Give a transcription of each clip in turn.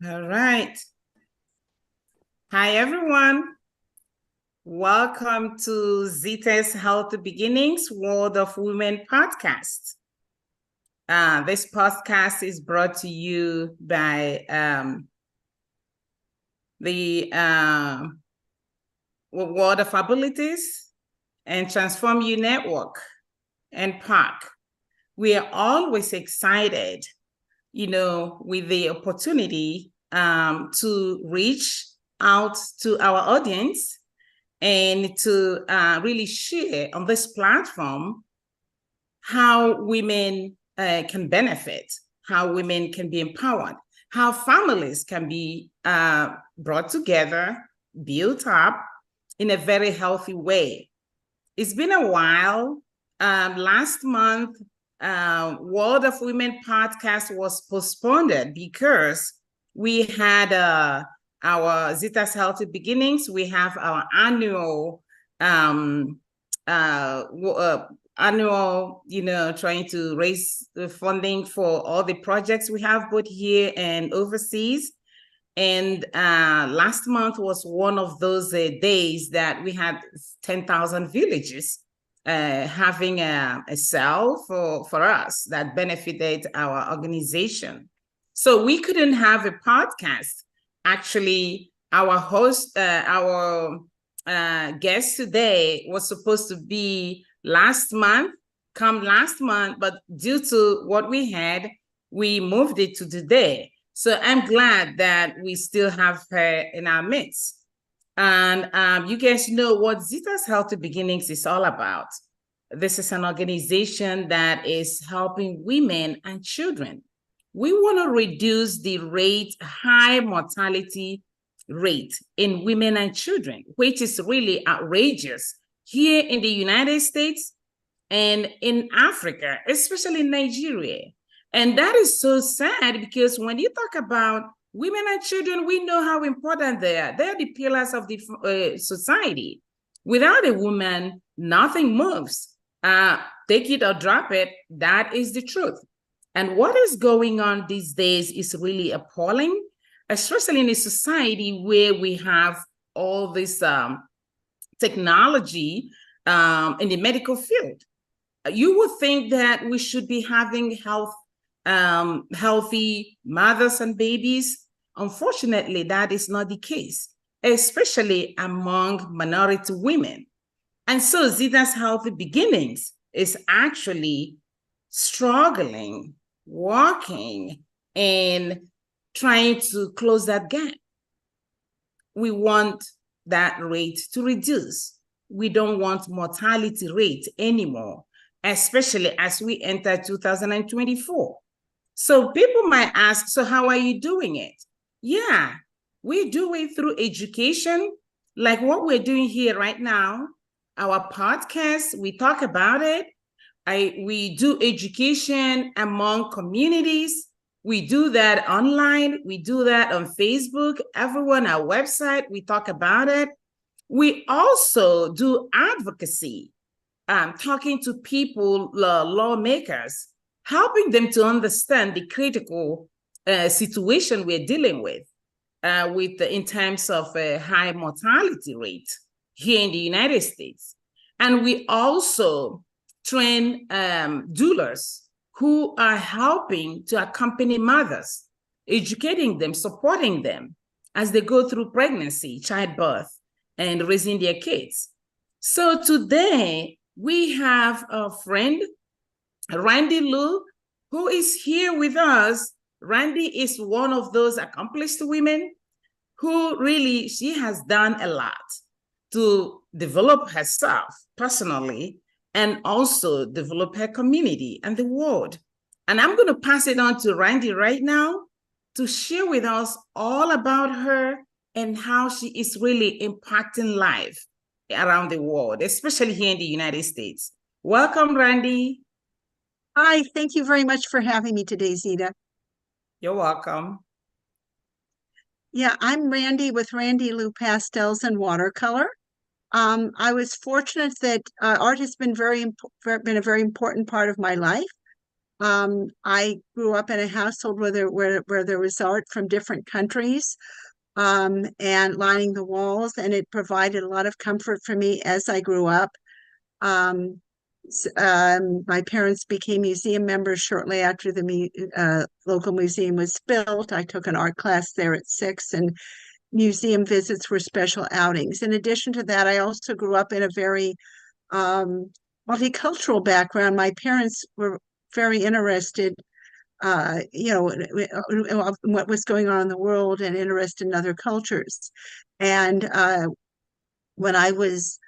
All right. Hi, everyone. Welcome to Zita's Healthy Beginnings, World of Women podcast. This podcast is brought to you by the World of Abilities and Transform You Network and PAC. We are always excited, with the opportunity to reach out to our audience and to really share on this platform how women can benefit, how women can be empowered, how families can be brought together, built up in a very healthy way. It's been a while. Last month, World of Women podcast was postponed because we had our Zita's Healthy Beginnings. We have our annual, trying to raise the funding for all the projects we have both here and overseas. And last month was one of those days that we had 10,000 villages having a cell for us that benefited our organization. So we couldn't have a podcast. Actually, our host, our guest today was supposed to be last month, but due to what we had, we moved it to today. So I'm glad that we still have her in our midst. And you guys know what Zita's Healthy Beginnings is all about. This is an organization that is helping women and children. We want to reduce the high mortality rate in women and children, which is really outrageous here in the United States and in Africa, especially in Nigeria. And that is so sad because when you talk about women and children, we know how important they are. They're the pillars of the society. Without a woman, nothing moves. Take it or drop it, that is the truth. And what is going on these days is really appalling, especially in a society where we have all this technology in the medical field. You would think that we should be having healthy mothers and babies. Unfortunately, that is not the case, especially among minority women. And so Zita's Healthy Beginnings is actually struggling, working, and trying to close that gap. We want that rate to reduce. We don't want mortality rate anymore, especially as we enter 2024. So people might ask, so how are you doing it? Yeah, we do it through education, like what we're doing here right now. Our podcast, we talk about it. We do education among communities. We do that online. We do that on Facebook. Everyone, our website, we talk about it. We also do advocacy, talking to people, lawmakers, helping them to understand the critical situation we're dealing with in terms of a high mortality rate here in the United States. And we also train doulas who are helping to accompany mothers, educating them, supporting them as they go through pregnancy, childbirth, and raising their kids. So today we have a friend, Randy Lou, who is here with us. Randy is one of those accomplished women who really, she has done a lot to develop herself personally and also develop her community and the world. And I'm going to pass it on to Randy right now to share with us all about her and how she is really impacting life around the world, especially here in the United States. Welcome, Randy. Hi, thank you very much for having me today, Zita. You're welcome. Yeah, I'm Randy with Randy Lou Pastels and Watercolor. I was fortunate that art has been a very important part of my life. I grew up in a household where there was art from different countries, and lining the walls, and it provided a lot of comfort for me as I grew up. Um, my parents became museum members shortly after the local museum was built. I took an art class there at 6, and museum visits were special outings. In addition to that, I also grew up in a very multicultural background. My parents were very interested, what was going on in the world, and interested in other cultures. And when I was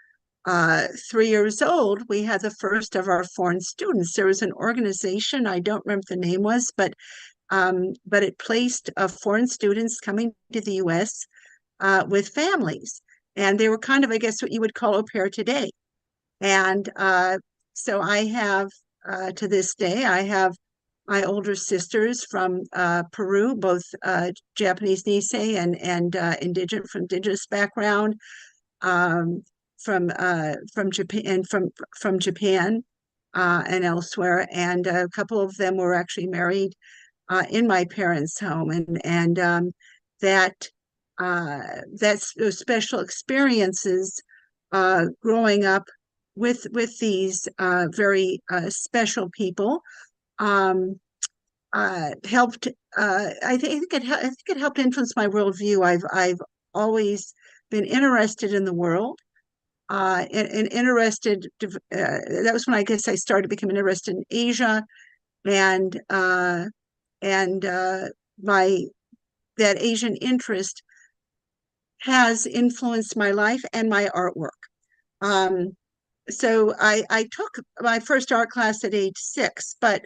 3 years old, we had the first of our foreign students. There was an organization, I don't remember the name was, but it placed foreign students coming to the U.S. With families. And they were kind of, I guess, what you would call au pair today. And so I have, to this day, I have my older sisters from Peru, both Japanese Nisei and indigenous background, from Japan and from Japan and elsewhere, and a couple of them were actually married in my parents' home, and that's those special experiences growing up with these very special people helped. I think it helped influence my worldview. I've always been interested in the world, and interested. That was when I guess I started becoming interested in Asia, and my that Asian interest has influenced my life and my artwork. So I took my first art class at age 6, but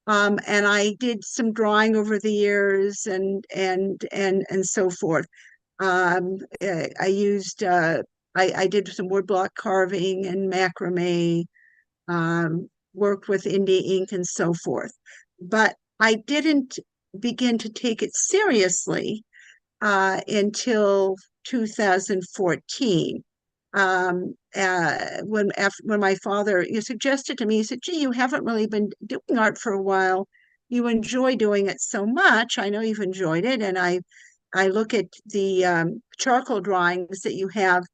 and I did some drawing over the years and so forth. I used I did some woodblock carving and macrame, worked with indie ink and so forth. But I didn't begin to take it seriously until 2014. When my father suggested to me, he said, "Gee, you haven't really been doing art for a while. You enjoy doing it so much. I know you've enjoyed it." And I look at the charcoal drawings that you have,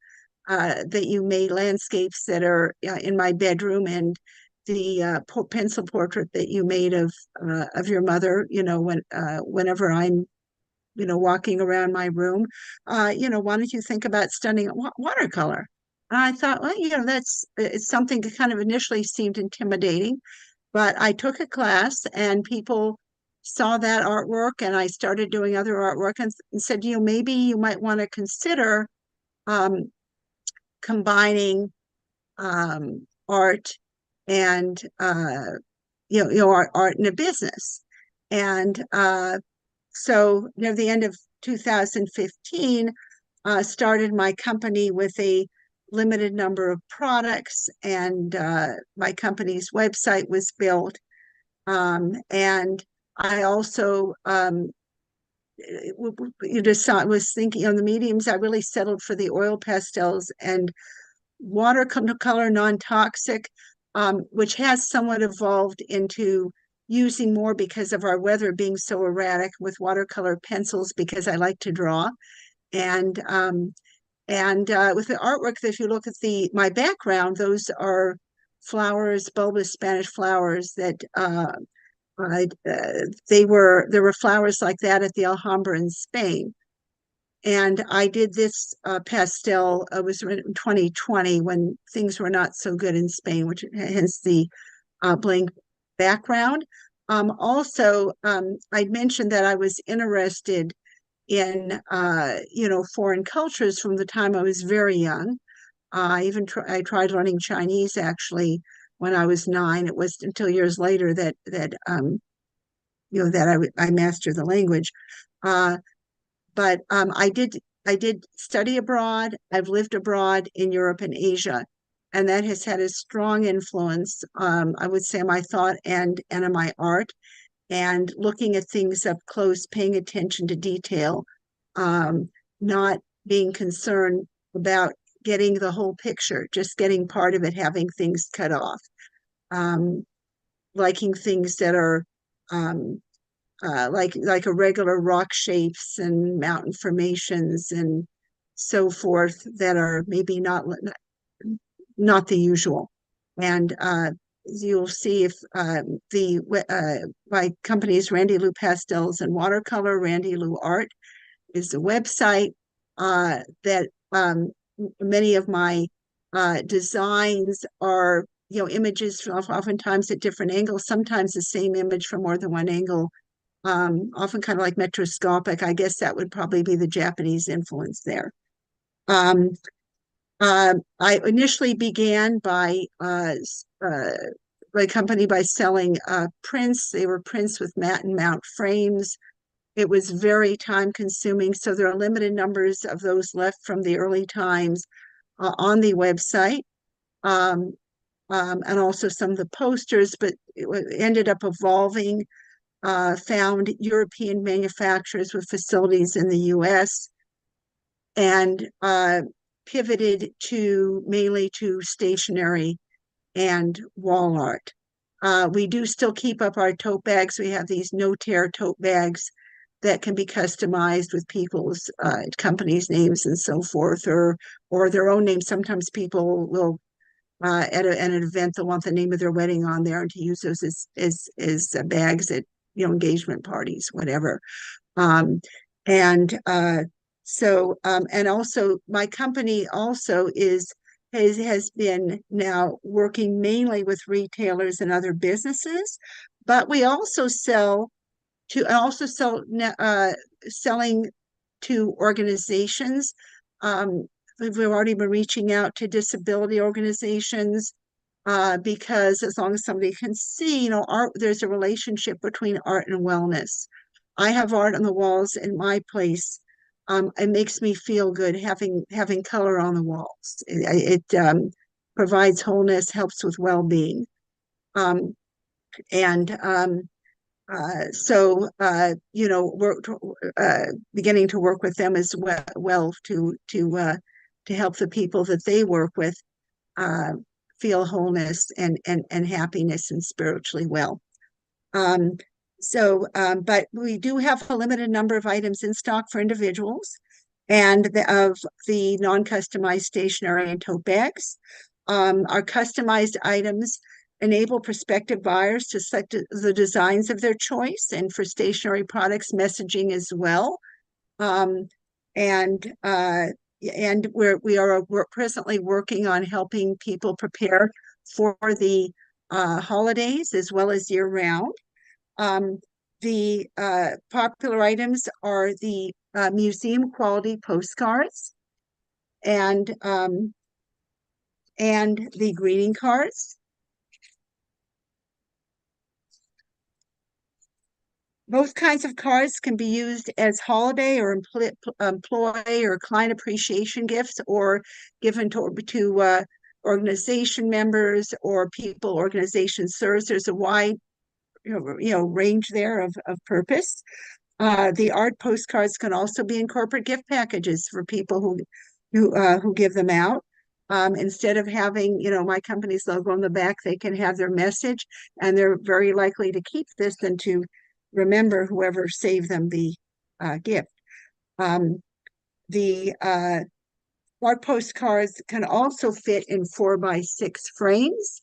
that you made, landscapes that are in my bedroom, and the pencil portrait that you made of your mother. Whenever I'm walking around my room, why don't you think about studying watercolor? And I thought, well, it's something that kind of initially seemed intimidating, but I took a class and people saw that artwork, and I started doing other artwork, and said, maybe you might want to consider combining art and art in a business. And so near the end of 2015, started my company with a limited number of products, and my company's website was built. And I also was thinking on the mediums. I really settled for the oil pastels and watercolor non-toxic, which has somewhat evolved into using more because of our weather being so erratic, with watercolor pencils, because I like to draw. And with the artwork, if you look at my background, those are flowers, bulbous Spanish flowers that there were flowers like that at the Alhambra in Spain. And I did this pastel, it was in 2020 when things were not so good in Spain, which hence the blank background. Also, I mentioned that I was interested in foreign cultures from the time I was very young. I tried learning Chinese actually when I was 9. It was until years later that I mastered the language. But I did study abroad. I've lived abroad in Europe and Asia, and that has had a strong influence, I would say, on my thought and on my art, and looking at things up close, paying attention to detail, not being concerned about getting the whole picture, just getting part of it, having things cut off. liking things that are like irregular rock shapes and mountain formations and so forth that are maybe not the usual. And you'll see if my company is Randy Lou Pastels and Watercolor. Randy Lou Art is a website that many of my designs are, images oftentimes at different angles, sometimes the same image from more than one angle, often kind of like metroscopic. I guess that would probably be the Japanese influence there. I initially began by my company by selling prints. They were prints with mat and mount frames. It was very time consuming, so there are limited numbers of those left from the early times on the website, and also some of the posters, but it ended up evolving, found European manufacturers with facilities in the US, and pivoted mainly to stationery and wall art. We do still keep up our tote bags. We have these no-tear tote bags that can be customized with people's companies' names and so forth, or their own names. Sometimes people will at an event they'll want the name of their wedding on there, and to use those as bags at engagement parties, whatever. And also my company also has been now working mainly with retailers and other businesses, but we also selling to organizations. We've already been reaching out to disability organizations because as long as somebody can see, art, there's a relationship between art and wellness. I have art on the walls in my place. It makes me feel good having color on the walls. It provides wholeness, helps with well-being. So we're beginning to work with them as well to help the people that they work with feel wholeness and happiness and spiritually well. But we do have a limited number of items in stock for individuals, and of the non-customized stationery and tote bags. Our customized items enable prospective buyers to select the designs of their choice, and for stationery products, messaging as well. We're presently working on helping people prepare for the holidays as well as year-round. The popular items are the museum quality postcards and the greeting cards. Both kinds of cards can be used as holiday or employee or client appreciation gifts, or given to organization members or people organization serves. There's a wide range there of purpose. The art postcards can also be in corporate gift packages for people who give them out. Instead of having my company's logo on the back, they can have their message, and they're very likely to keep this and to remember whoever saved them the gift. The art postcards can also fit in 4x6 frames,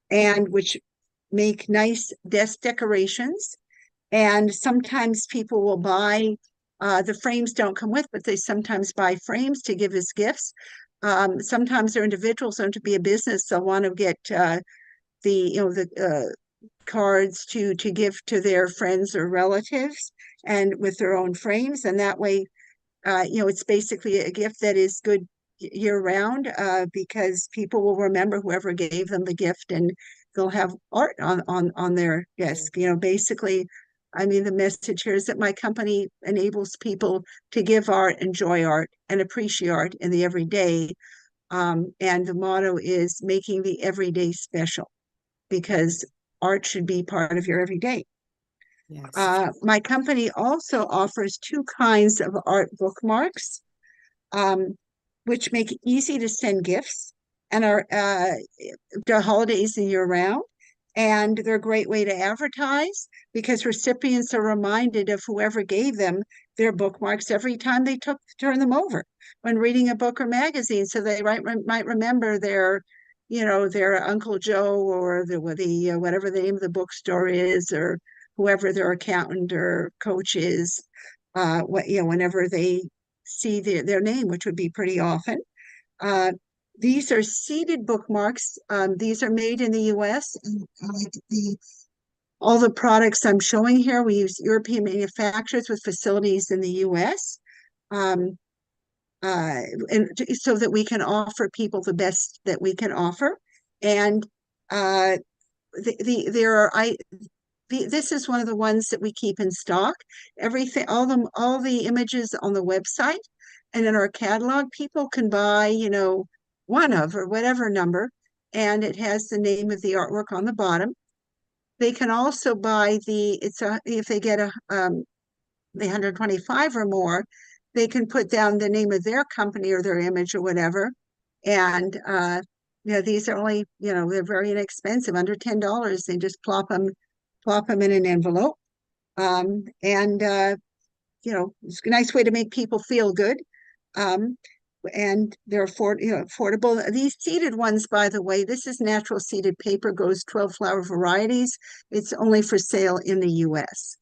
and which make nice desk decorations. And sometimes people will buy, the frames don't come with, but they sometimes buy frames to give as gifts. Sometimes they're individuals, don't to be a business, they'll want to get the cards to give to their friends or relatives, and with their own frames, and that way it's basically a gift that is good year-round, because people will remember whoever gave them the gift, and they'll have art on their desk. Basically, the message here is that my company enables people to give art, enjoy art, and appreciate art in the everyday, and the motto is making the everyday special, because art should be part of your everyday. Yes. My company also offers 2 kinds of art bookmarks, which make it easy to send gifts and are to holidays and year-round. And they're a great way to advertise because recipients are reminded of whoever gave them their bookmarks every time they turn them over when reading a book or magazine. So they might remember their, their Uncle Joe or the whatever the name of the bookstore is, or whoever their accountant or coach is, whenever they see their name, which would be pretty often. These are seeded bookmarks. These are made in the US. All the products I'm showing here, we use European manufacturers with facilities in the US. And so that we can offer people the best that we can offer. And this is one of the ones that we keep in stock. All the images on the website and in our catalog, people can buy, one of or whatever number, and it has the name of the artwork on the bottom. They can also buy if they get the 125 or more, they can put down the name of their company or their image or whatever. And these are only, they're very inexpensive, under $10. They just plop them in an envelope. It's a nice way to make people feel good. And they're affordable. These seeded ones, by the way, this is natural seeded paper, grows 12 flower varieties. It's only for sale in the US.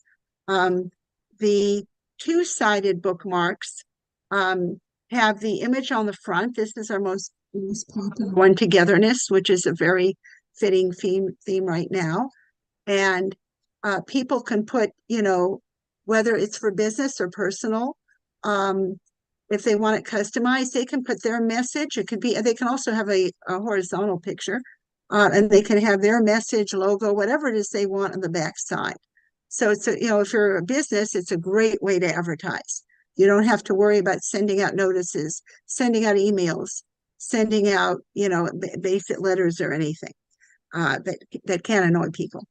The two-sided bookmarks have the image on the front. This is our most popular one, togetherness, which is a very fitting theme right now. And people can put, whether it's for business or personal, if they want it customized, they can put their message. They can also have a horizontal picture, and they can have their message, logo, whatever it is they want on the back side. So if you're a business, it's a great way to advertise. You don't have to worry about sending out notices, sending out emails, sending out, basic letters or anything that can annoy people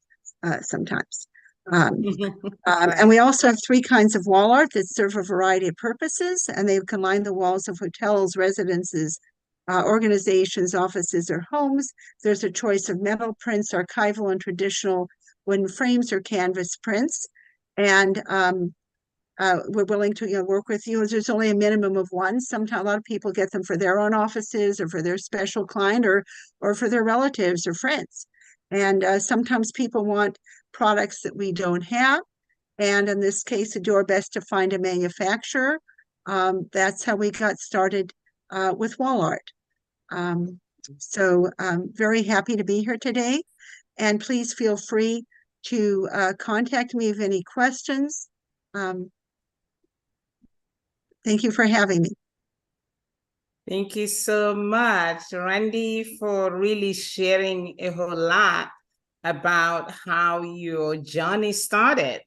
sometimes. And we also have 3 kinds of wall art that serve a variety of purposes, and they can line the walls of hotels, residences, organizations, offices, or homes. There's a choice of metal prints, archival and traditional wooden frames, or canvas prints. And we're willing to work with you. There's only a minimum of one. Sometimes a lot of people get them for their own offices or for their special client or for their relatives or friends. And sometimes people want products that we don't have. And in this case, we do our best to find a manufacturer. That's how we got started with wall art. So I'm very happy to be here today. And please feel free to contact me if any questions. Thank you for having me. Thank you so much, Randy, for really sharing a whole lot about how your journey started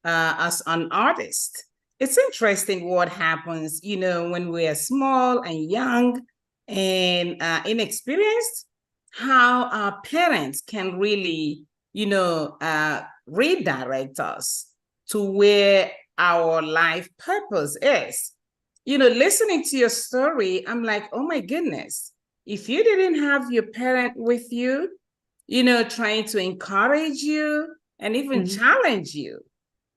as an artist. It's interesting what happens, when we're small and young and inexperienced, how our parents can really, redirect us to where our life purpose is. Listening to your story, I'm like, oh my goodness, if you didn't have your parent with you, trying to encourage you and even challenge you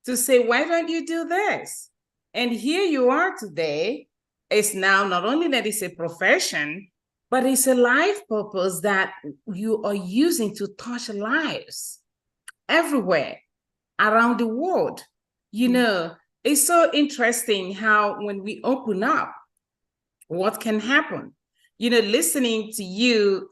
to say, why don't you do this? And here you are today. It's now not only that it's a profession, but it's a life purpose that you are using to touch lives everywhere around the world. It's so interesting how when we open up, what can happen? Listening to you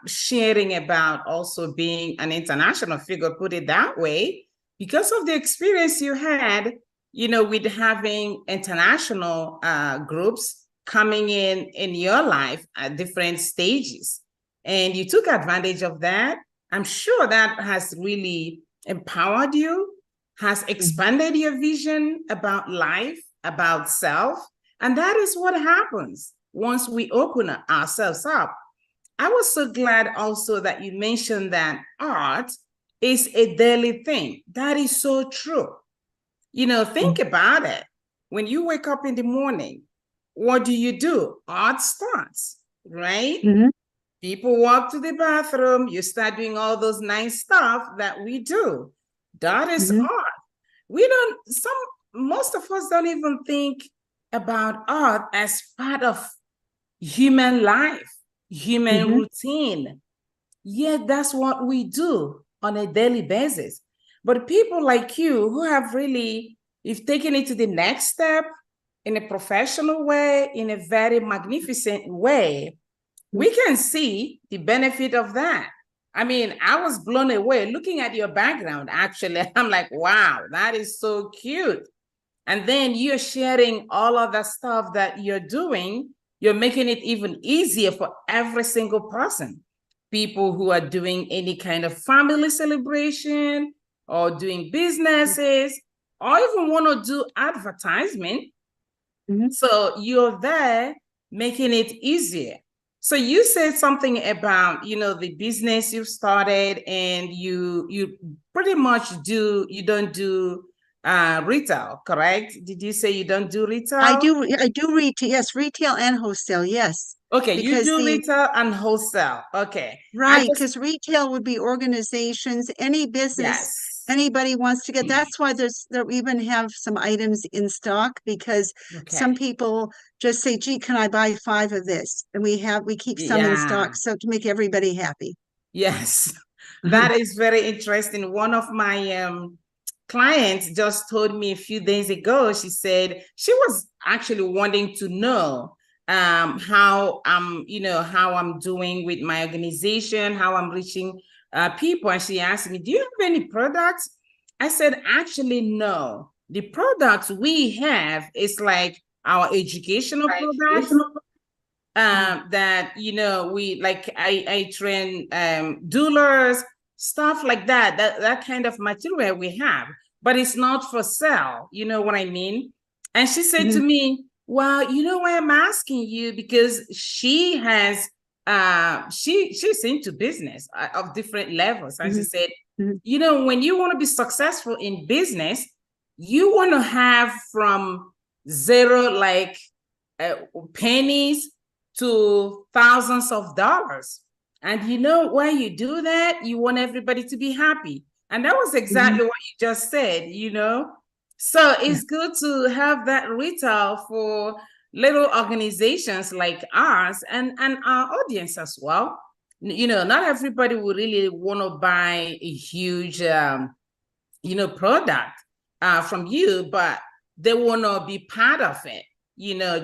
sharing about also being an international figure, put it that way, because of the experience you had, with having international groups coming in your life at different stages. And you took advantage of that. I'm sure that has really empowered you, has expanded your vision about life, about self. And that is what happens once we open ourselves up. I was so glad also that you mentioned that art is a daily thing. That is so true. Think about it. When you wake up in the morning, what do? Art starts, right? People walk to the bathroom, you start doing all those nice stuff that we do. That is art. We don't, most of us don't even think about art as part of human life, human routine. Yet that's what we do on a daily basis. But people like you who have really, you've taken it to the next step in a professional way, in a very magnificent way, we can see the benefit of that. I mean, I was blown away looking at your background, actually. I'm like, wow, that is so cute. And then you're sharing all of the stuff that you're doing. You're making it even easier for every single person. People who are doing any kind of family celebration or doing businesses or even want to do advertisement. So you're there making it easier. So you said something about, the business you've started, and you pretty much you don't do retail, correct? Did you say you don't do retail? I do retail, yes, retail and wholesale, yes. Okay, you do retail and wholesale. Okay. Right, because retail would be organizations, any business anybody wants to get. That's why they even have some items in stock, because some people just say, gee, can I buy 5 of this? And we keep some in stock, so to make everybody happy. Yes, that is very interesting. One of my clients just told me a few days ago, she said she was actually wanting to know how I'm doing with my organization, how I'm reaching people. And she asked me, do you have any products? I said, actually, no. The products we have is like our educational products that, we like, I train doulas, stuff like that kind of material we have, but it's not for sale. You know what I mean? And she said to me, well, you know why I'm asking you? Because she has, she's into business of different levels. And she said, when you want to be successful in business, you want to have from zero, like pennies to thousands of dollars. And when you do that, you want everybody to be happy. And that was exactly what you just said, So it's good to have that retail for little organizations like ours and our audience as well. Not everybody will really want to buy a huge, product from you, but they want to be part of it.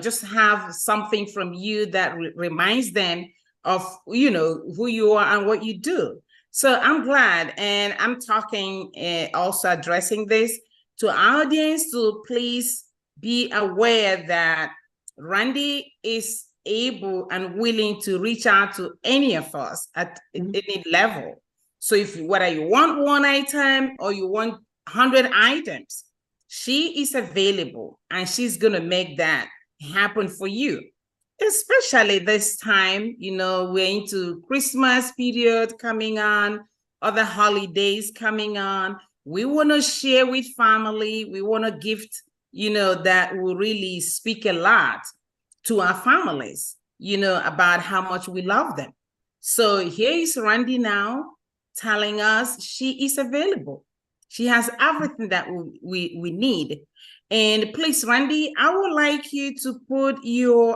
Just have something from you that reminds them of, who you are and what you do. So I'm glad, and I'm talking, also addressing this to our audience, to please be aware that Randy is able and willing to reach out to any of us at any level. So whether you want one item or you want 100 items, she is available and she's going to make that happen for you. Especially this time, we're into Christmas period coming on, other holidays coming on. We want to share with family. We want to gift, that will really speak a lot to our families, about how much we love them. So here is Randy now telling us she is available. She has everything that we need. And please, Randy, I would like you to put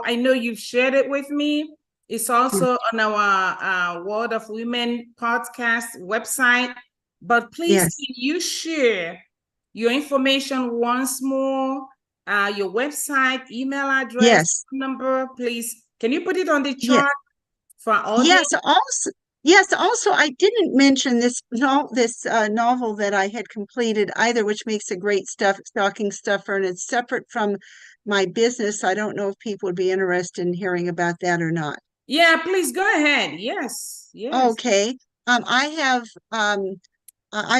I know you've shared it with me. It's also on our World of Women podcast website. But please, can you share your information once more? Your website, email address, number, please. Can you put it on the chart for our audience? Also, I didn't mention this novel that I had completed either, which makes a great stocking stuffer, and it's separate from my business. I don't know if people would be interested in hearing about that or not. Yeah, please go ahead. Yes. Okay. I've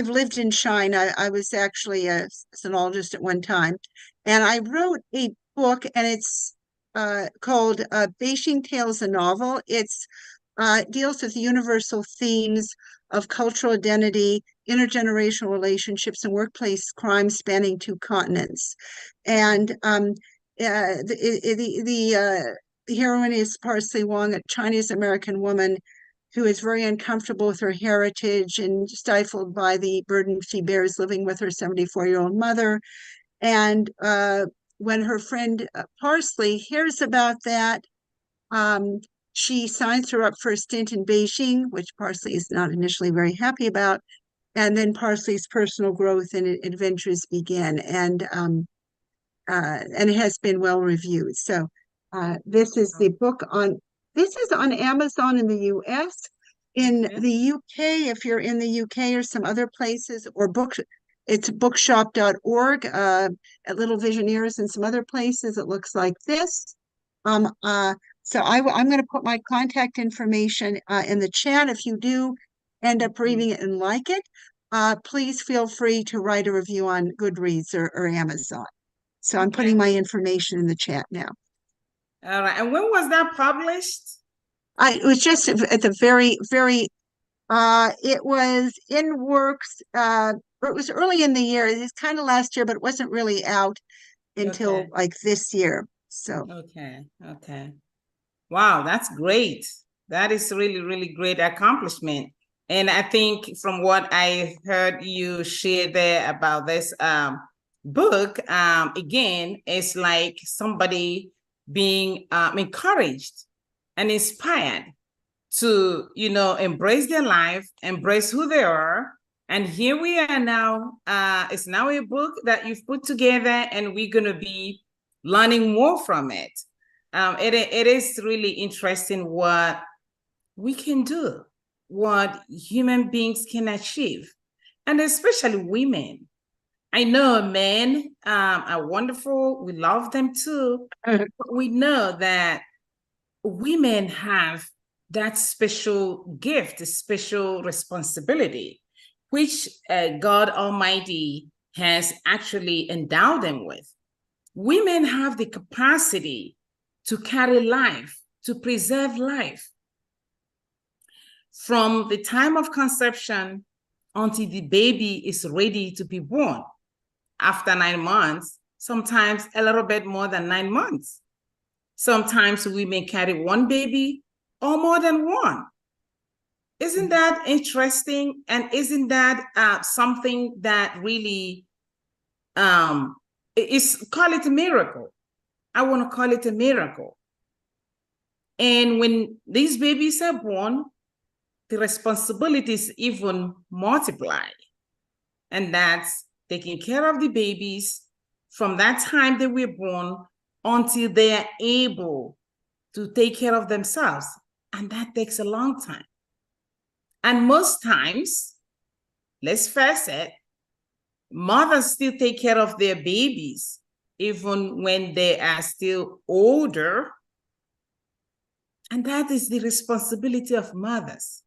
lived in China. I was actually a sinologist at one time, and I wrote a book, and it's called Beijing Tales, a novel. It's deals with universal themes of cultural identity, intergenerational relationships, and workplace crime spanning 2 continents. And the heroine is Parsley Wong, a Chinese-American woman who is very uncomfortable with her heritage and stifled by the burden she bears living with her 74-year-old mother. And when her friend Parsley hears about that, she signs her up for a stint in Beijing, which Parsley is not initially very happy about. And then Parsley's personal growth and adventures begin, and it has been well reviewed. So this is the book this is on Amazon in the US. In the UK, if you're in the UK or some other places, or it's bookshop.org, at Little Visioneers and some other places, it looks like this. So I'm going to put my contact information in the chat. If you do end up reading it and like it, please feel free to write a review on Goodreads or Amazon. So I'm putting my information in the chat now. All right. And when was that published? It was just at the very, it was in works, it was early in the year. It's kind of last year, but it wasn't really out until like this year. So. Okay. Wow, that's great. That is really, really great accomplishment. And I think from what I heard you share there about this book, again, it's like somebody being encouraged and inspired to, embrace their life, embrace who they are. And here we are now. It's now a book that you've put together, and we're going to be learning more from it. It is really interesting what we can do, what human beings can achieve, and especially women. I know men are wonderful. We love them too. But we know that women have that special gift, a special responsibility, which God Almighty has actually endowed them with. Women have the capacity to carry life, to preserve life. From the time of conception until the baby is ready to be born. After 9 months, sometimes a little bit more than 9 months. Sometimes women carry one baby or more than one. Isn't that interesting? And isn't that something that really call it a miracle? I want to call it a miracle. And when these babies are born, the responsibilities even multiply. And that's taking care of the babies from that time they were born until they are able to take care of themselves. And that takes a long time. And most times, let's face it, mothers still take care of their babies even when they are still older. And that is the responsibility of mothers.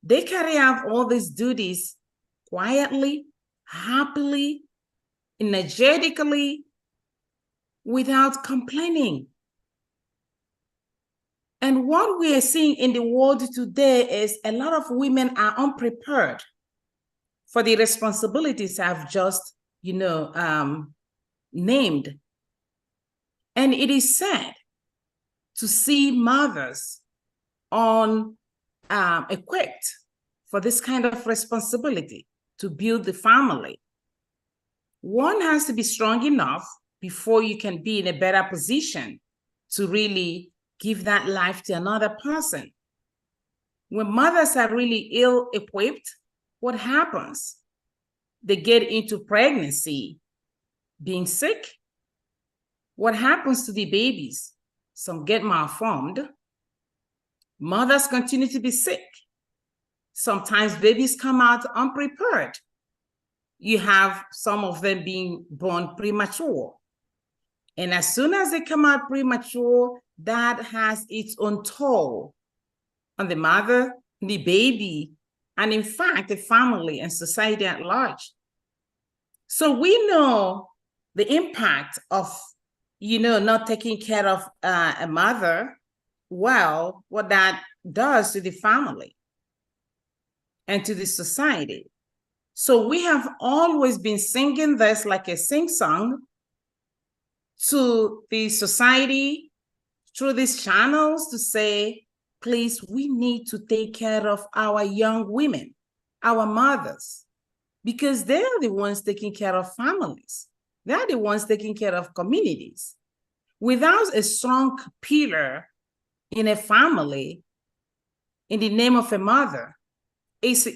They carry out all these duties quietly, happily, energetically, without complaining. And what we are seeing in the world today is a lot of women are unprepared for the responsibilities I've just, named. And it is sad to see mothers equipped for this kind of responsibility to build the family. One has to be strong enough before you can be in a better position to really give that life to another person. When mothers are really ill-equipped, what happens? They get into pregnancy being sick. What happens to the babies? Some get malformed. Mothers continue to be sick. Sometimes babies come out unprepared. You have some of them being born premature. And as soon as they come out premature, that has its own toll on the mother, the baby, and in fact, the family and society at large. So we know the impact of, not taking care of a mother well, what that does to the family and to the society. So we have always been singing this like a sing-song to the society, through these channels to say, please, we need to take care of our young women, our mothers, because they're the ones taking care of families. They're the ones taking care of communities. Without a strong pillar in a family, in the name of a mother, it's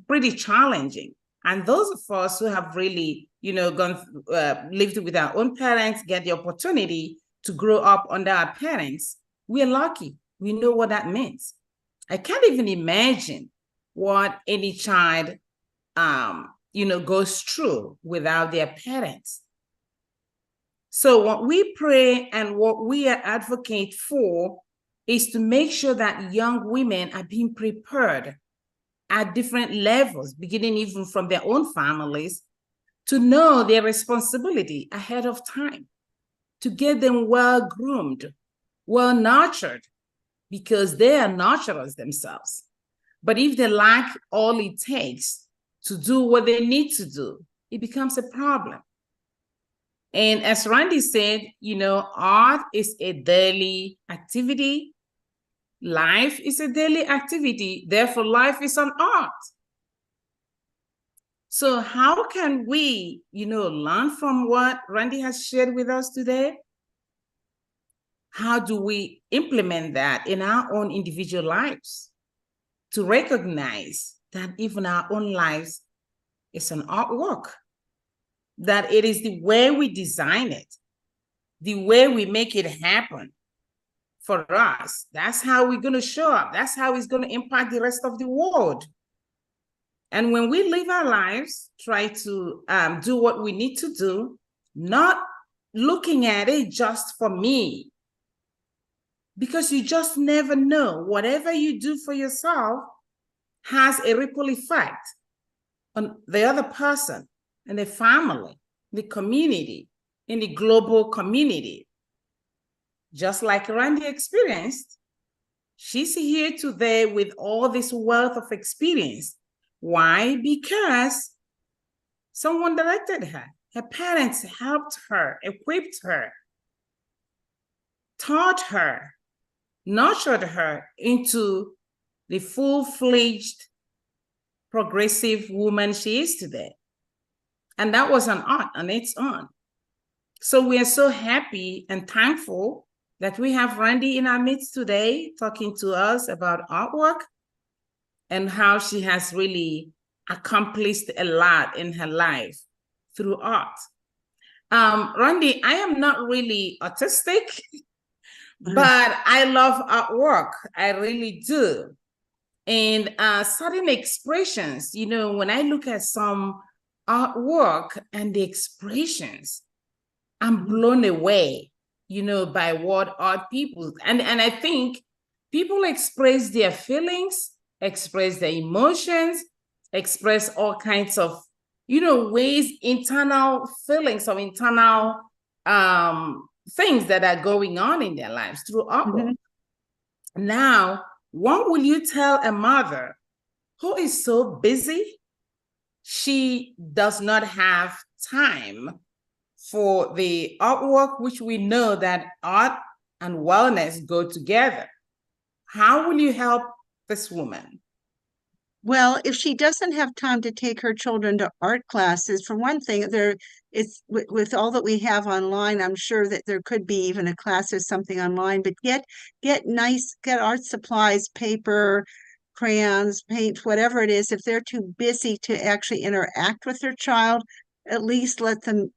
pretty challenging. And those of us who have really, lived with our own parents, get the opportunity to grow up under our parents, we're lucky. We know what that means. I can't even imagine what any child, goes through without their parents. So what we pray and what we advocate for is to make sure that young women are being prepared at different levels, beginning even from their own families, to know their responsibility ahead of time, to get them well groomed, well nurtured, because they are nurturers themselves. But if they lack all it takes to do what they need to do, it becomes a problem. And as Randy said, art is a daily activity. Life is a daily activity. Therefore, life is an art. So how can we, learn from what Randy has shared with us today? How do we implement that in our own individual lives to recognize that even our own lives is an artwork, that it is the way we design it, the way we make it happen for us. That's how we're going to show up. That's how it's going to impact the rest of the world. And when we live our lives, try to do what we need to do, not looking at it just for me, because you just never know. Whatever you do for yourself has a ripple effect on the other person, and the family, the community, in the global community. Just like Randy experienced, she's here today with all this wealth of experience. Why? Because someone directed her. Her parents helped her, equipped her, taught her, nurtured her into the full-fledged, progressive woman she is today. And that was an art on its own. So we are so happy and thankful that we have Randy in our midst today talking to us about artwork and how she has really accomplished a lot in her life through art. Randy, I am not really artistic, but I love artwork. I really do. And certain expressions, when I look at some artwork and the expressions, I'm blown away, by what art people, and I think people express their feelings, express their emotions, express all kinds of, ways, internal feelings or internal things that are going on in their lives through artwork. Now, what will you tell a mother who is so busy she does not have time for the artwork, which we know that art and wellness go together? How will you help this woman? Well, if she doesn't have time to take her children to art classes, for one thing, it's with all that we have online, I'm sure that there could be even a class or something online, but get art supplies, paper, crayons, paint, whatever it is. If they're too busy to actually interact with their child, at least let them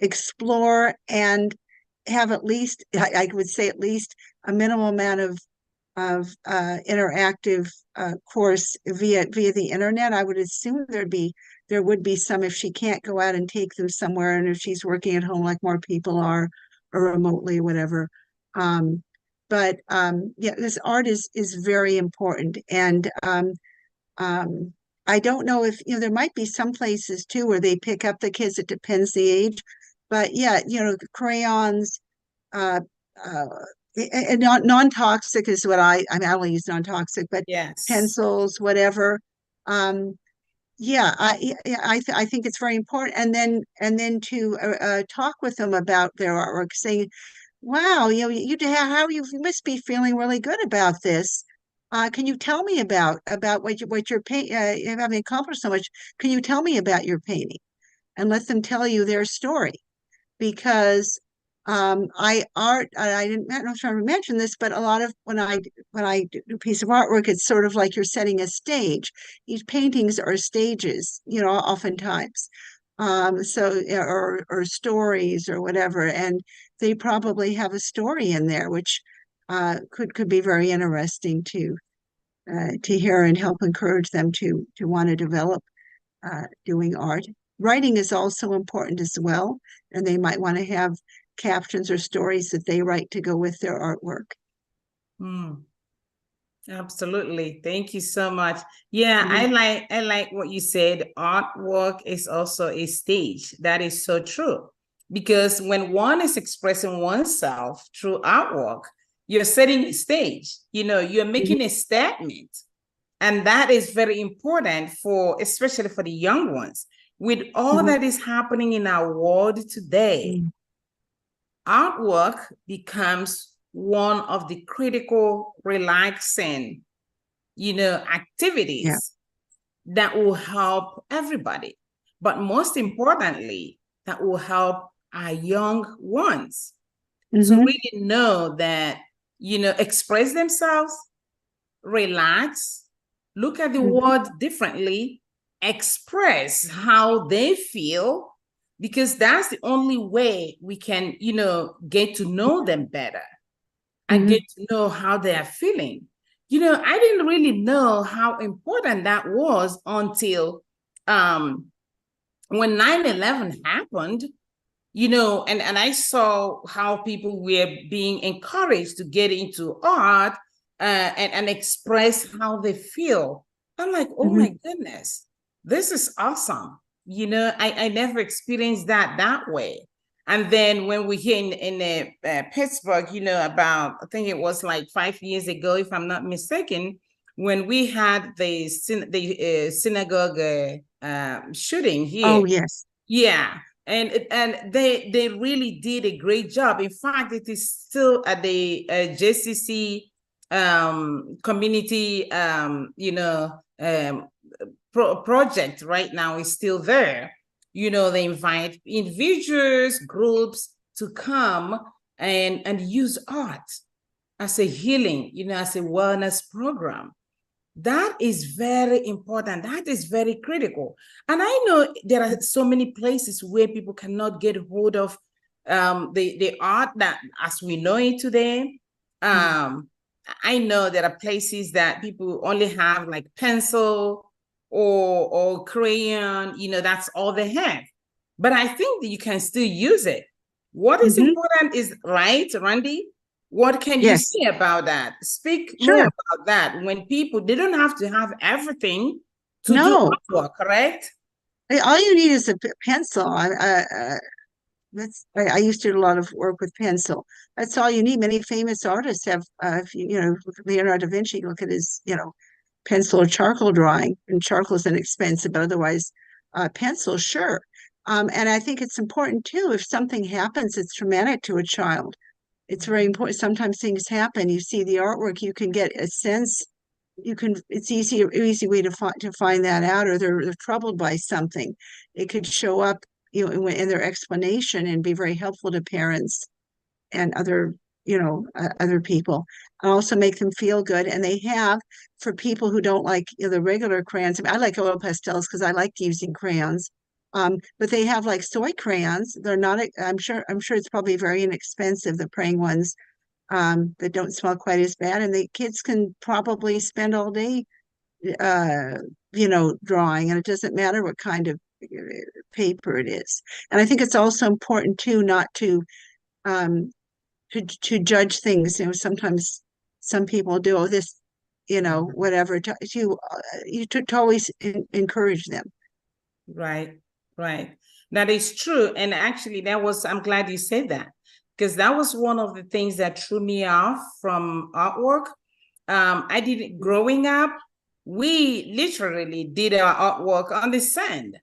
explore and have at least, I would say at least a minimal amount of interactive course via the internet. I would assume there would be some if she can't go out and take them somewhere, and if she's working at home like more people are, or remotely, whatever. But yeah, this art is very important. And I don't know if, there might be some places too where they pick up the kids. It depends the age. But yeah, crayons, and non-toxic is what I only use non-toxic, but Yes, pencils, whatever. Yeah, I think it's very important. And then to talk with them about their artwork, saying, Wow, you must be feeling really good about this. Can you tell me about what you're having accomplished so much? Can you tell me about your painting and let them tell you their story? Because I didn't know if I mentioned this, but a lot of when I do a piece of artwork, it's sort of like you're setting a stage. These paintings are stages, oftentimes. Or stories or whatever, and they probably have a story in there, which could be very interesting to hear and help encourage them to want to develop doing art. Writing is also important as well, and they might want to have captions or stories that they write to go with their artwork. Mm, absolutely. Thank you so much. Yeah, Mhm. I like what you said. Artwork is also a stage. That is so true. Because when one is expressing oneself through artwork, you're setting a stage. You're making Mhm. a statement. And that is very important especially for the young ones. With all Mhm. that is happening in our world today, Mhm. artwork becomes one of the critical relaxing, Yeah. activities that will help everybody. But most importantly, that will help our young ones to Hmm. really know that, express themselves, relax, look at the Hmm. world differently, express how they feel, because that's the only way we can, get to know them better and Hmm. get to know how they are feeling. I didn't really know how important that was until when 9/11 happened, and I saw how people were being encouraged to get into art and express how they feel. I'm like, oh Hmm. my goodness, this is awesome. I never experienced that way. And then when we here in Pittsburgh, about, I think it was like 5 years ago, if I'm not mistaken, when we had the synagogue shooting here. Oh, yes. Yeah, and they really did a great job. In fact, it is still at the JCC community, project right now is still there. They invite individuals, groups to come and use art as a healing, as a wellness program. That is very important. That is very critical. And I know there are so many places where people cannot get hold of the art that as we know it today. Mhm. Um, I know there are places that people only have like pencil or crayon, that's all they have. But I think that you can still use it. What is Hmm. important is, right, Randy? What can you Yes, say about that? Speak more sure. about that. When people, they don't have to have everything to do No, artwork, correct? all you need is a pencil. I used to do a lot of work with pencil. That's all you need. Many famous artists have, if Leonardo da Vinci, look at his, pencil or charcoal drawing, and charcoal is inexpensive, but otherwise, pencil, sure. And I think it's important too, if something happens that's traumatic to a child, it's very important. Sometimes things happen. You see the artwork, you can get a sense. It's easy way to find that out, or they're troubled by something. It could show up, in their explanation and be very helpful to parents and other people, and also make them feel good. And they have, for people who don't like, the regular crayons. I mean, I like oil pastels because I like using crayons. But they have like soy crayons. They're not, I'm sure it's probably very inexpensive, the praying ones, that don't smell quite as bad. And the kids can probably spend all day, uh, drawing, and it doesn't matter what kind of paper it is. And I think it's also important too, not um, to judge things. Sometimes some people do, oh, this, whatever. To always encourage them. Right, right. That is true. And actually, I'm glad you said that, because that was one of the things that threw me off from artwork. I did it growing up. We literally did our artwork on the sand.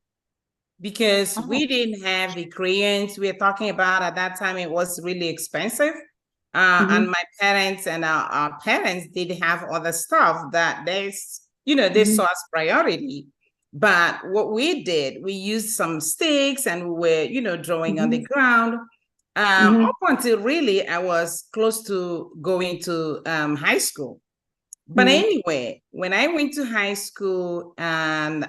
because Oh. we didn't have the crayons we were talking about at that time. It was really expensive. And my parents and our parents did have other stuff that they saw as priority. But what we did, we used some sticks and we were, drawing on the ground. Up until really I was close to going to high school. But anyway, when I went to high school and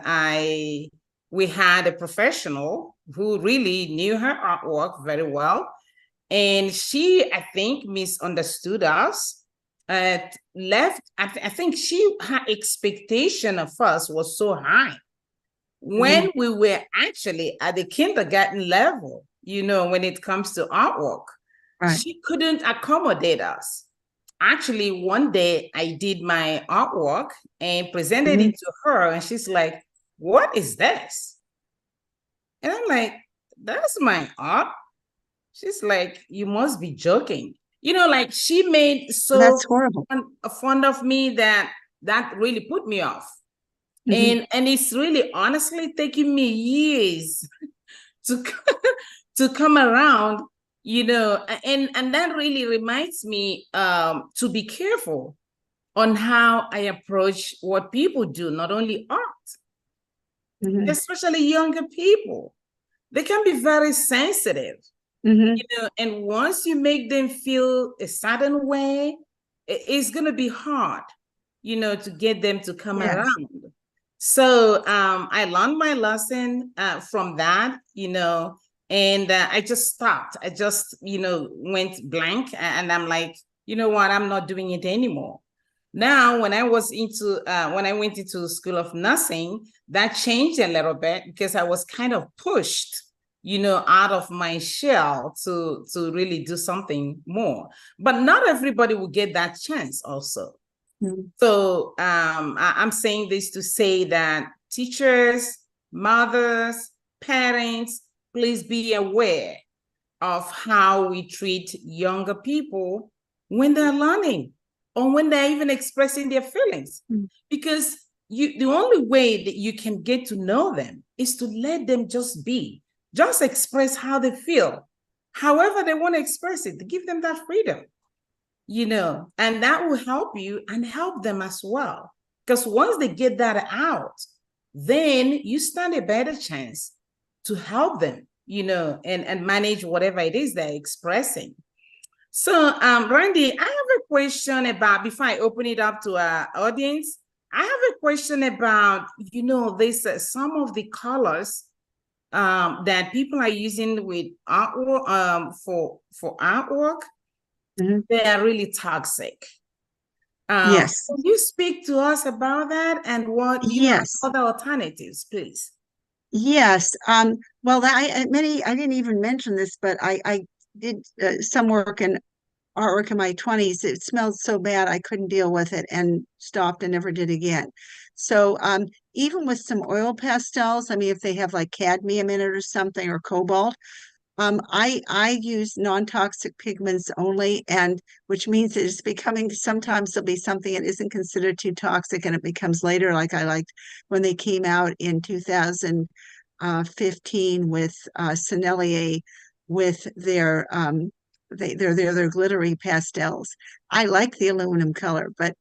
we had a professional who really knew her artwork very well. And she, I think, misunderstood us. Left. I think her expectation of us was so high when we were actually at the kindergarten level. When it comes to artwork, she couldn't accommodate us. Actually, one day I did my artwork and presented it to her, and she's like, "What is this?" And I'm like, "That's my art." She's like, "You must be joking." Like she made That's horrible. fond of me that really put me off. And it's really honestly taking me years to to come around, and that really reminds me to be careful on how I approach what people do, not only art, especially younger people. They can be very sensitive. And once you make them feel a certain way, it's going to be hard, to get them to come around. So I learned my lesson from that, and I just stopped. I just, went blank, and I'm like, you know what? I'm not doing it anymore. Now, when I went into School of Nursing, that changed a little bit because I was kind of pushed, out of my shell to really do something more. But not everybody will get that chance also. So I'm saying this to say that teachers, mothers, parents, please be aware of how we treat younger people when they're learning or when they're even expressing their feelings. Because the only way that you can get to know them is to let them just be. Just express how they feel, however they want to express it, to give them that freedom, and that will help you and help them as well. Because once they get that out, then you stand a better chance to help them, and manage whatever it is they're expressing. So, Randy, I have a question about, before I open it up to our audience, I have a question about, this some of the colors that people are using with artwork for artwork, they are really toxic. Yes. Can you speak to us about that and what other alternatives, please? Yes. Well, I didn't even mention this, but I did some work in artwork in my 20s. It smelled so bad I couldn't deal with it and stopped and never did again. So even with some oil pastels, I mean, if they have like cadmium in it or something, or cobalt, I use non-toxic pigments only, and which means it's becoming, sometimes there'll be something that isn't considered too toxic and it becomes later, like I liked when they came out in 2015 with Sennelier with their their glittery pastels. I like the aluminum color, but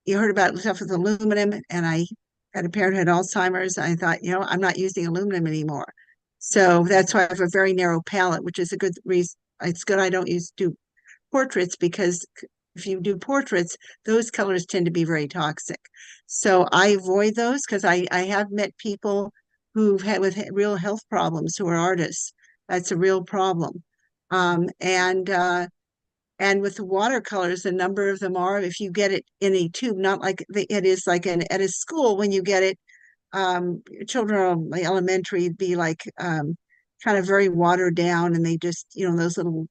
you heard about stuff with aluminum, and I had a parent who had Alzheimer's. I thought, I'm not using aluminum anymore. So that's why I have a very narrow palette, which is a good reason. It's good I don't do portraits, because if you do portraits, those colors tend to be very toxic. So I avoid those, because I have met people who've had with real health problems who are artists. That's a real problem. And with the watercolors, a number of them are, if you get it in a tube, not like it is like at a school when you get it, children are elementary, be like kind of very watered down, and they just, those little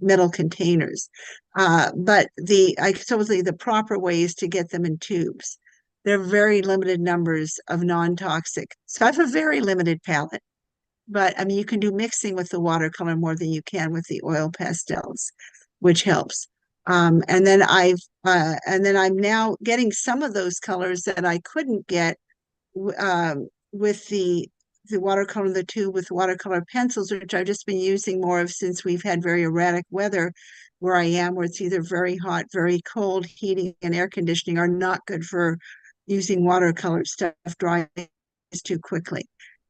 metal containers. But supposedly the proper way is to get them in tubes. There are very limited numbers of non-toxic. So I have a very limited palette. But I mean, you can do mixing with the watercolor more than you can with the oil pastels, which helps. And then I'm now getting some of those colors that I couldn't get with the the watercolor in the tube with watercolor pencils, which I've just been using more of since we've had very erratic weather where I am, where it's either very hot, very cold. Heating and air conditioning are not good for using watercolor. Stuff dries too quickly.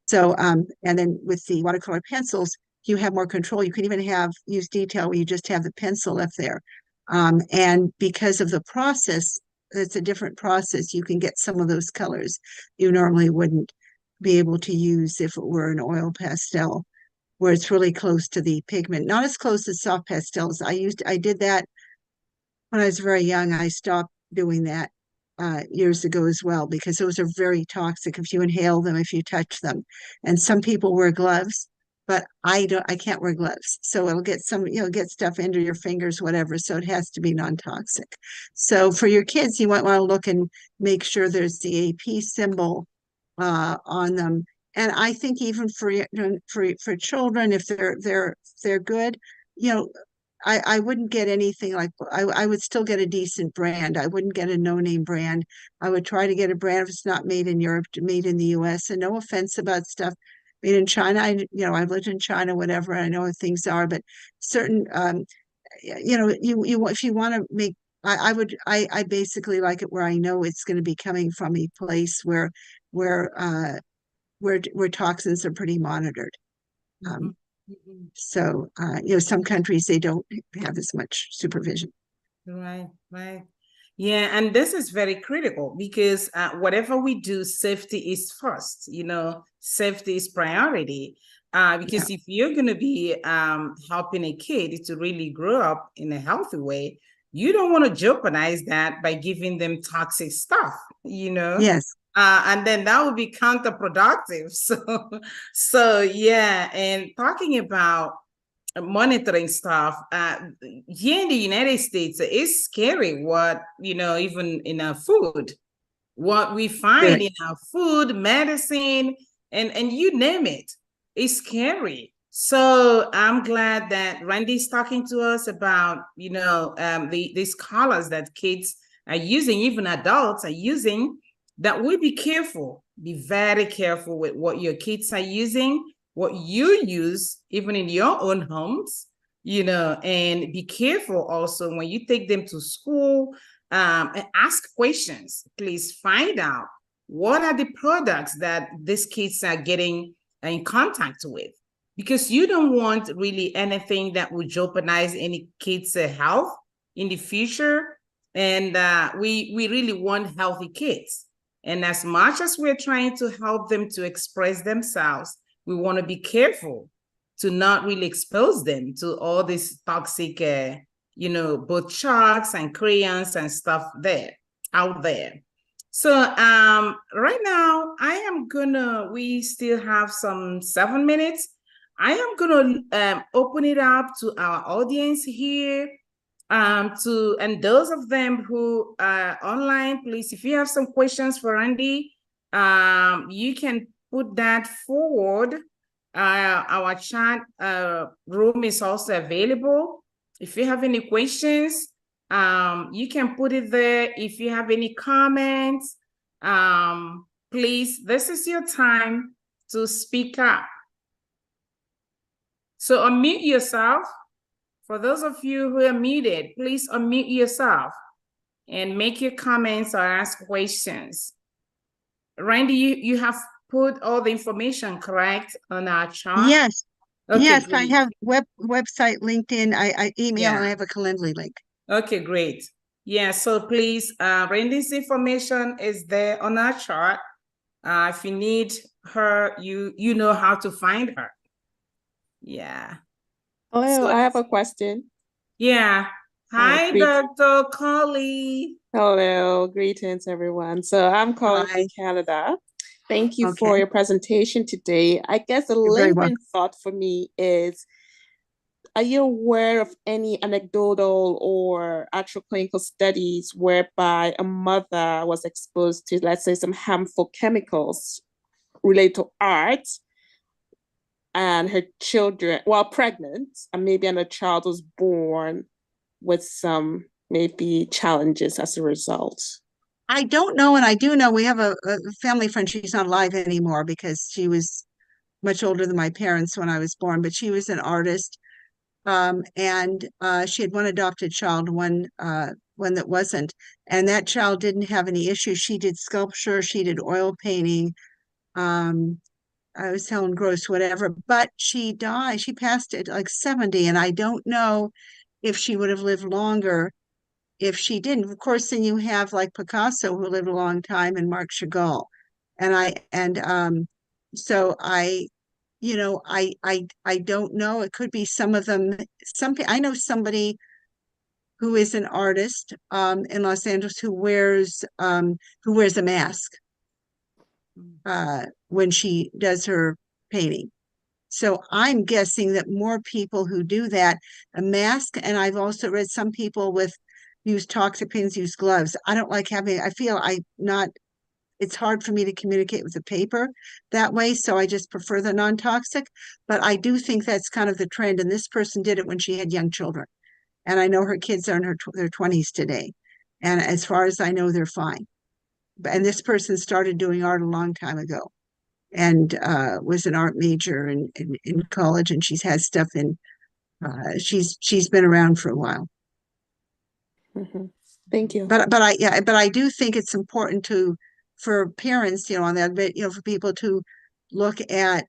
So, and then with the watercolor pencils, you have more control. You can even use detail where you just have the pencil left there. And because of the process, it's a different process. You can get some of those colors you normally wouldn't be able to use if it were an oil pastel, where it's really close to the pigment. Not as close as soft pastels. I did that when I was very young. I stopped doing that years ago as well, because those are very toxic if you inhale them, if you touch them. And some people wear gloves, but I can't wear gloves. So it'll get get stuff into your fingers, whatever. So it has to be non-toxic. So for your kids, you might want to look and make sure there's the AP symbol on them. And I think even for children, if they're good, I wouldn't get anything like, I would still get a decent brand. I wouldn't get a no-name brand. I would try to get a brand if it's not made in Europe, made in the US. And no offense about stuff made in China. I've lived in China, whatever. I know how things are, but certain, if you want to make, I basically like it where I know it's going to be coming from a place where toxins are pretty monitored. So, some countries, they don't have as much supervision. Right. Yeah, and this is very critical because whatever we do, safety is first. Safety is priority. Because if you're going to be helping a kid to really grow up in a healthy way, you don't want to jeopardize that by giving them toxic stuff, Yes. And then that would be counterproductive. So yeah, and talking about monitoring stuff, here in the United States, it's scary what, even in our food, what we find in our food, medicine, and you name it, it's scary. So I'm glad that Randy's talking to us about, these colors that kids are using, even adults are using, that we be careful, be very careful with what your kids are using, what you use, even in your own homes, and be careful also when you take them to school, and ask questions. Please find out what are the products that these kids are getting in contact with, because you don't want really anything that would jeopardize any kids' health in the future. And we really want healthy kids. And as much as we're trying to help them to express themselves, we want to be careful to not really expose them to all this toxic, both chalks and crayons and stuff out there. So right now, we still have some 7 minutes. I am gonna open it up to our audience here. And those of them who are online, please, if you have some questions for Randy, you can put that forward. Our chat room is also available. If you have any questions, you can put it there. If you have any comments, please, this is your time to speak up. So unmute yourself. For those of you who are muted, please unmute yourself and make your comments or ask questions. Randy, you have put all the information correct on our chart? Yes. Okay, yes, great. I have website, LinkedIn, I email, and I have a Calendly link. Okay, great. Yeah, so please, Randy's information is there on our chart. If you need her, you know how to find her. Yeah. Hello, I have a question. Yeah. Hi, Dr. Colley. Hello, greetings, everyone. So I'm calling from Canada. Thank you for your presentation today. I guess a lingering thought for me is, are you aware of any anecdotal or actual clinical studies whereby a mother was exposed to, let's say, some harmful chemicals related to art, and her children, while pregnant, and maybe a child was born with some maybe challenges as a result? I don't know, and I do know we have a family friend. She's not alive anymore because she was much older than my parents when I was born, but she was an artist. And she had one adopted child, one that wasn't. And that child didn't have any issues. She did sculpture, she did oil painting. I was telling gross, whatever, but she died. She passed at like 70, and I don't know if she would have lived longer if she didn't. Of course, then you have like Picasso, who lived a long time, and Marc Chagall. So I don't know. It could be some of them. I know somebody who is an artist in Los Angeles who wears a mask when she does her painting. So I'm guessing that more people who do that, a mask, and I've also read some people use toxic paints, use gloves. I don't like it's hard for me to communicate with the paper that way, so I just prefer the non-toxic. But I do think that's kind of the trend, and this person did it when she had young children. And I know her kids are in their 20s today. And as far as I know, they're fine. And this person started doing art a long time ago and was an art major in college, and she's had stuff she's been around for a while. Mm-hmm. Thank you. But I do think it's important for parents, on that bit, for people to look at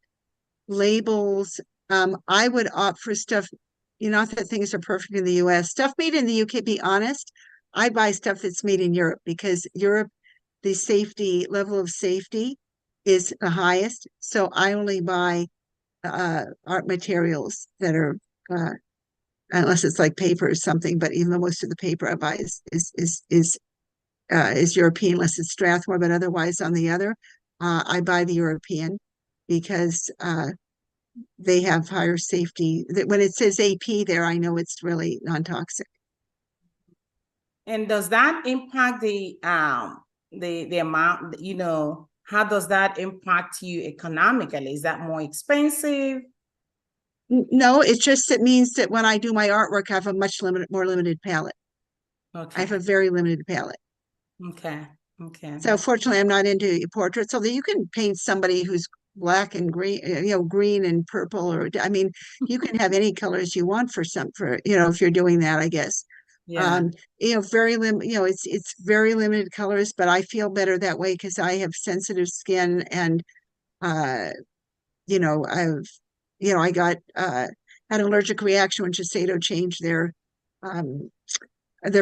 labels. I would opt for stuff, not that things are perfect in the US. Stuff made in the UK, be honest, I buy stuff that's made in Europe, because Europe, the level of safety is the highest. So I only buy art materials that are unless it's like paper or something, but even though most of the paper I buy is European, unless it's Strathmore, but otherwise on the other, I buy the European because they have higher safety. When it says AP there, I know it's really non-toxic. And does that impact the amount, how does that impact you economically? Is that more expensive? No, it means that when I do my artwork, I have a much more limited palette. Okay. I have a very limited palette. Okay. So fortunately, I'm not into portraits, although you can paint somebody who's black and green, green and purple, you can have any colors you want if you're doing that, I guess. Yeah. Very it's very limited colors, but I feel better that way because I have sensitive skin, and I got had an allergic reaction when Shiseido changed their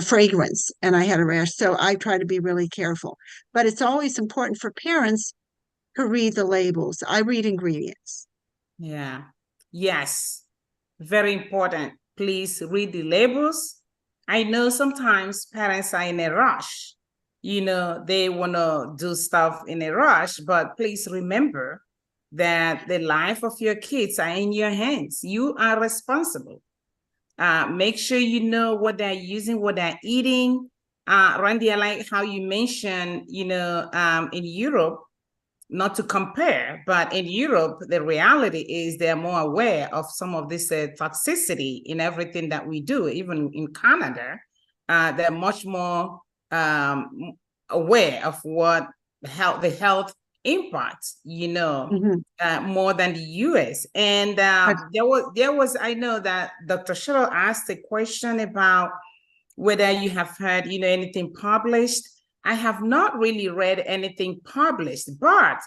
fragrance, and I had a rash. So I try to be really careful. But it's always important for parents to read the labels. I read ingredients. Yeah. Yes. Very important. Please read the labels. I know sometimes parents are in a rush. They want to do stuff in a rush, but please remember that the life of your kids are in your hands. You are responsible. Make sure you know what they're using, what they're eating. Randy, I like how you mentioned, in Europe, not to compare, but in Europe, the reality is they're more aware of some of this toxicity in everything that we do. Even in Canada, they're much more aware of what the health impacts, more than the US. And there was, I know that Dr. Cheryl asked a question about whether you have heard, anything published. I have not really read anything published, but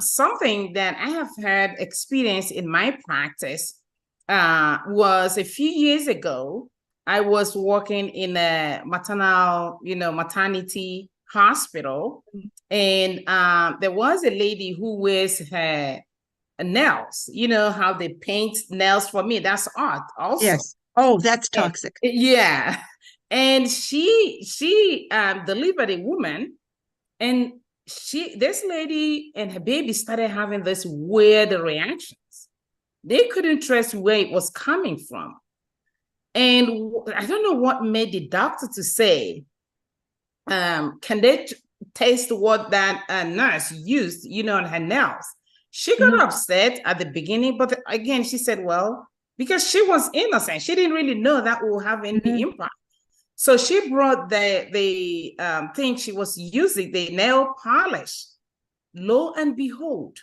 something that I have heard experience in my practice was a few years ago. I was working in a maternity hospital, and there was a lady who wears her nails. You know how they paint nails for me? That's art also. Yes. Oh, that's toxic. Yeah. And she delivered a woman, and this lady and her baby started having this weird reactions. They couldn't trace where it was coming from. And I don't know what made the doctor to say, can they taste what that nurse used, on her nails? She got upset at the beginning, but again, she said, well, because she was innocent, she didn't really know that will have any impact. So she brought the thing she was using, the nail polish. Lo and behold,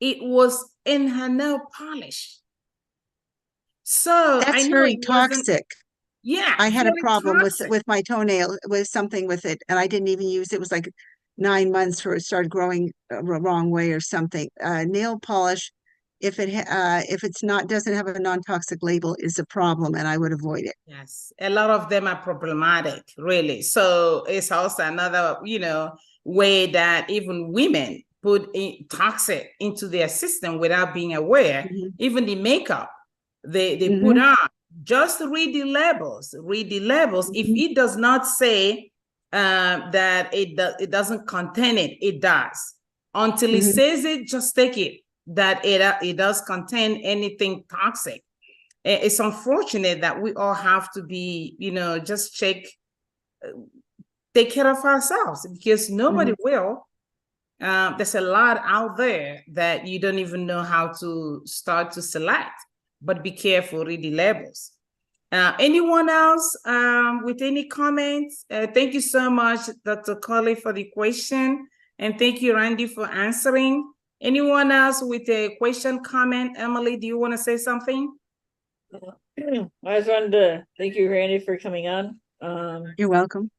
it was in her nail polish. So that's I know very it toxic. wasn't. Yeah, I had a problem toxic. with my toenail, with something with it, and I didn't even use it. It was like 9 months before it started growing the wrong way or something. Nail polish, if it's not, doesn't have a non-toxic label, is a problem, and I would avoid it. Yes, a lot of them are problematic, really. So it's also another, way that even women put toxic into their system without being aware. Mm-hmm. Even the makeup they put on, just read the labels. Mm-hmm. If it does not say that it doesn't contain it, it does. Until it says it, just take it that it does contain anything toxic. It's unfortunate that we all have to be, just take care of ourselves, because nobody will. There's a lot out there that you don't even know how to start to select, but be careful, read the labels. Anyone else with any comments? Thank you so much, Dr. Colley, for the question. And thank you, Randy, for answering. Anyone else with a question, comment? Emily, do you want to say something? I just wanted to thank you, Randy, for coming on. You're welcome.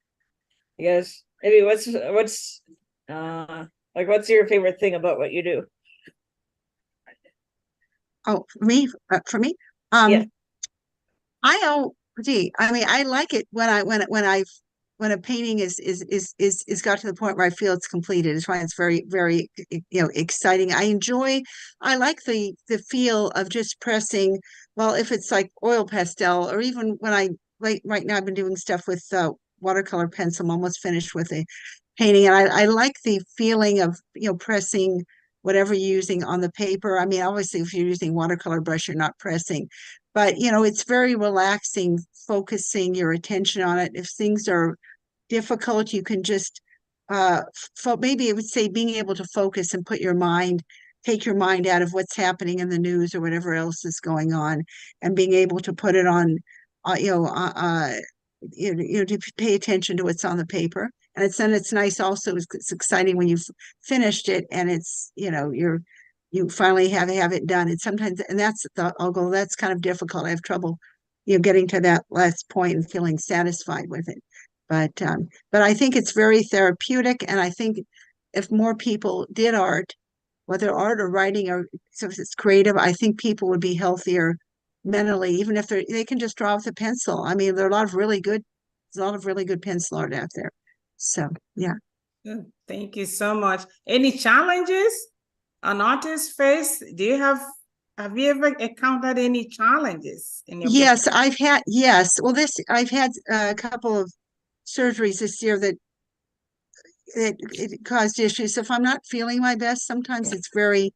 I guess maybe what's your favorite thing about what you do? Oh, for me, yeah. I like it when a painting is got to the point where I feel it's completed. It's why it's very, very, exciting. I like the feel of just pressing. Well, if it's like oil pastel, or even when right now I've been doing stuff with watercolor pencil. I'm almost finished with a painting, and I like the feeling of pressing whatever you're using on the paper. I mean, obviously, if you're using watercolor brush, you're not pressing, but it's very relaxing, focusing your attention on it. If things are difficult, you can just maybe I would say being able to focus and take your mind out of what's happening in the news or whatever else is going on, and being able to put it on, to pay attention to what's on the paper. And it's nice also, it's exciting when you've finished it and it's, you finally have it done. And sometimes, and that's kind of difficult. I have trouble, getting to that last point and feeling satisfied with it. But I think it's very therapeutic. And I think if more people did art, whether art or writing, or so if it's creative, I think people would be healthier mentally, even if they can just draw with a pencil. I mean, there's a lot of really good pencil art out there. So, yeah. Thank you so much. Any challenges an artist face? Have you ever encountered any challenges in your Yes, I've had, well, I've had a couple of surgeries this year that it caused issues. If I'm not feeling my best, sometimes it's very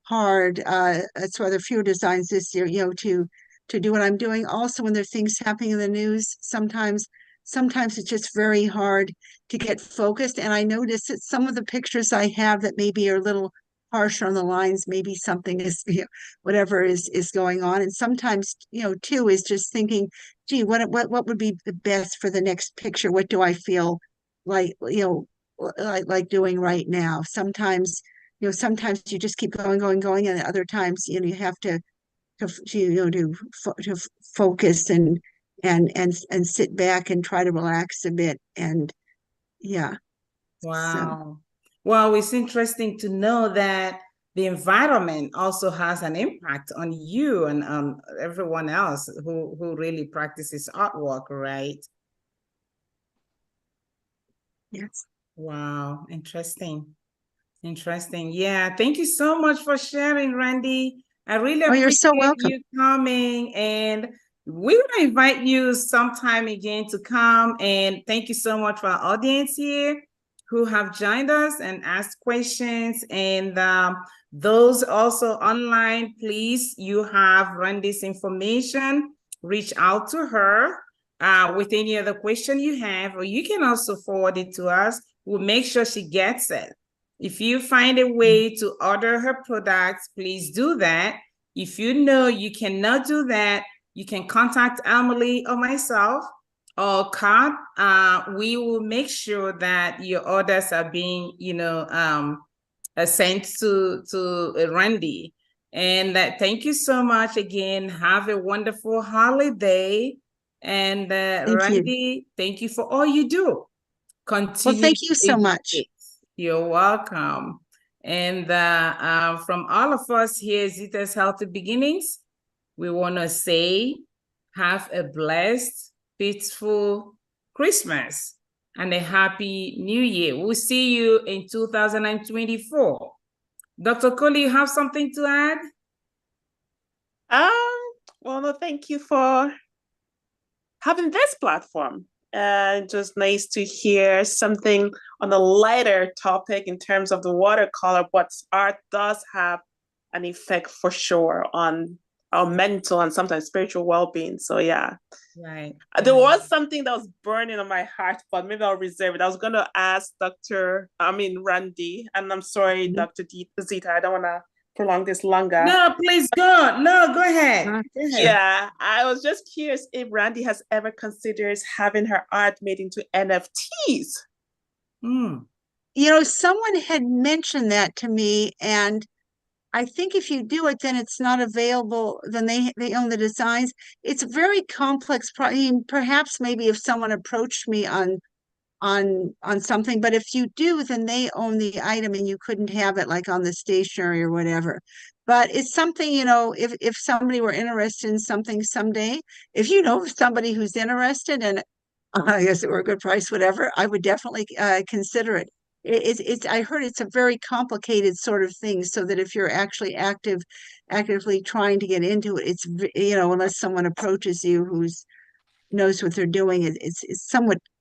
hard. That's why there are fewer designs this year, to do what I'm doing. Also, when there are things happening in the news, sometimes it's just very hard to get focused. And I notice that some of the pictures I have that maybe are a little harsher on the lines, maybe something is, whatever is going on. And sometimes, too, is just thinking, gee, what would be the best for the next picture? What do I feel like, like doing right now? Sometimes you just keep going, and other times, you have to focus and sit back and try to relax a bit. And yeah. Wow. Well, it's interesting to know that the environment also has an impact on you and everyone else who really practices artwork, right? Yes. Wow. Interesting. Yeah. Thank you so much for sharing, Randy. I really appreciate you're so welcome. You coming, and we're going to invite you sometime again to come. And thank you so much for our audience here who have joined us and asked questions. And those also online, please, you have Randy's information. Reach out to her with any other question you have, or you can also forward it to us. We'll make sure she gets it. If you find a way to order her products, please do that. If you know you cannot do that, you can contact Emily or myself or Kat. We will make sure that your orders are being, sent to Randy. And thank you so much again. Have a wonderful holiday. And Randy, thank you for all you do. Continue. Well, thank you so much. You're welcome. And from all of us here at Zita's Healthy Beginnings, we want to say, have a blessed, peaceful Christmas and a happy New Year. We'll see you in 2024. Dr. Coley, you have something to add? Well, no, thank you for having this platform. Just nice to hear something on a lighter topic in terms of the watercolor, but art does have an effect for sure on our mental and sometimes spiritual well-being. So yeah. Right. There was something that was burning on my heart, but maybe I'll reserve it. I was going to ask Randy, and I'm sorry, Dr. Zita, I don't want to prolong this longer. No, please go. No, go ahead. Go ahead. Yeah, I was just curious if Randy has ever considered having her art made into NFTs. You know, someone had mentioned that to me, and I think if you do it, then it's not available. Then they own the designs. It's a very complex. Perhaps maybe if someone approached me on something, but if you do, then they own the item, and you couldn't have it like on the stationery or whatever. But it's something, you know, if somebody were interested in something someday, if you know somebody who's interested, and I guess it were a good price, whatever, I would definitely consider it. I heard it's a very complicated sort of thing, so that if you're actually actively trying to get into it, it's, you know, unless someone approaches you who's knows what they're doing, it's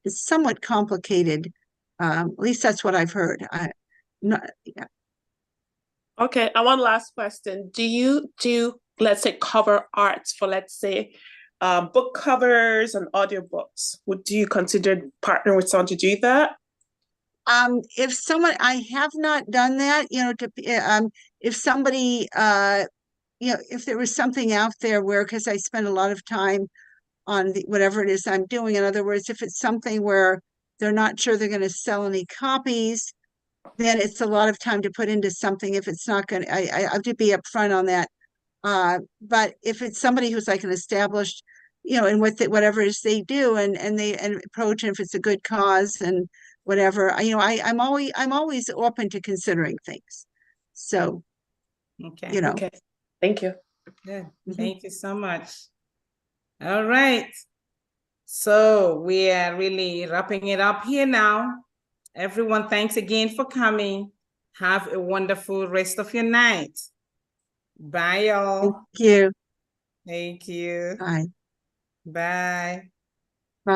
somewhat complicated. At least that's what I've heard. Yeah. Okay, and one last question. Do you do, let's say, cover arts for, let's say, book covers and audiobooks? Would you consider partnering with someone to do that? If someone, I have not done that, you know, if somebody, you know, if there was something out there where, because I spend a lot of time on whatever it is I'm doing. In other words, if it's something where they're not sure they're going to sell any copies, then it's a lot of time to put into something. If it's not going to, I have to be upfront on that. But if it's somebody who's like an established, you know, and whatever it is they do, and approach, and if it's a good cause and whatever, you know, I'm always open to considering things. So, okay, you know. Okay, thank you. Good. Thank you so much. All right. So we are really wrapping it up here now. Everyone, thanks again for coming. Have a wonderful rest of your night. Bye, y'all. Thank you. Thank you. Bye. Bye. Bye.